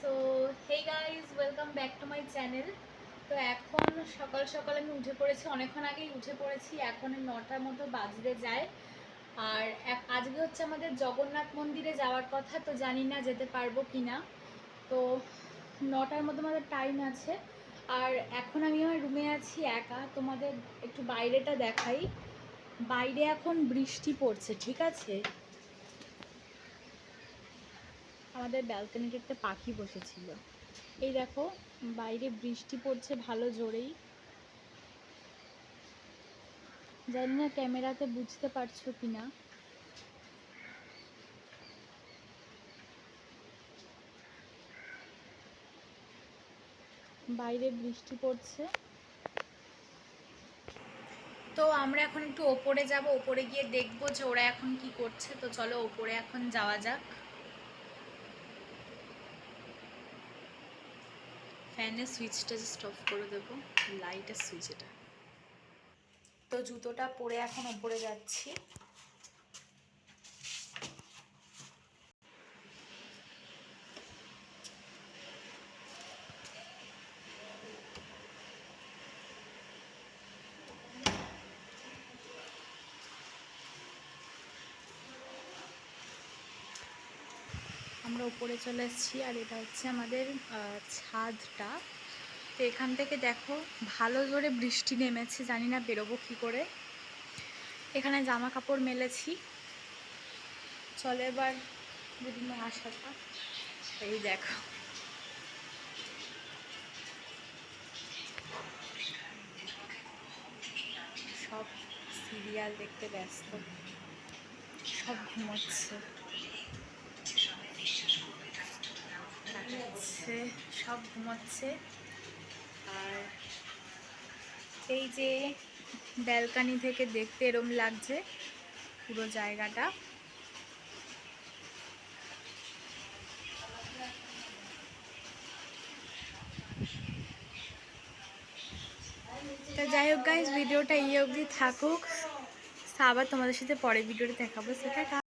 So hey guys, welcome back to my channel. তো এখন সকাল সকাল আমি উঠে পড়েছি, অনেকক্ষণ আগেই উঠে পড়েছি। এখন 9টার মতো বাজতে যায়। আর আজকে হচ্ছে আমাদের জগন্নাথ মন্দিরে যাওয়ার কথা, তো জানি না যেতে পারবো কি না। তো 9টার মতো আমাদের টাইম আছে। আর এখন আমি আমার রুমে আছি একা। তোমাদের একটু বাইরেটা দেখাই। বাইরে এখন বৃষ্টি পড়ছে, ঠিক আছে। আমাদের ব্যালকনিতে একটা পাখি বসেছিল। এই দেখো, বাইরে বৃষ্টি পড়ছে ভালো জোরেই। জানি না ক্যামেরাতে বুঝতে পারছো কিনা। বাইরে বৃষ্টি পড়ছে। তো আমরা এখন একটু ওপরে যাব, ওপরে গিয়ে দেখবো যে ওরা এখন কি করছে। তো চলো ওপরে এখন যাওয়া যাক। ফ্যানের সুইচটা জাস্ট অফ করে দেবো, লাইটের সুইচ এটা। তো জুতোটা পরে এখন ওপরে যাচ্ছি। আমরা উপরে চলে এসেছি, আর এটা হচ্ছে আমাদের ছাদটা। তো এখান থেকে দেখো ভালো জোরে বৃষ্টি নেমেছে, জানি না বেরোবো কী করে। এখানে জামা কাপড় মেলেছি। চলে এবার দিদিমা আসাটা। এই দেখো, সব সিরিয়াল দেখতে ব্যস্ত, সব ঘুমোচ্ছে, সব ঘুমোচ্ছে। আর এই যে ব্যালকনি থেকে দেখতে এরম লাগছে পুরো জায়গাটা। তো যাই হোক গাইজ, ভিডিওটা এই অবধি থাকুক। আবার তোমাদের সাথে পরের ভিডিওতে দেখাবো। সেটা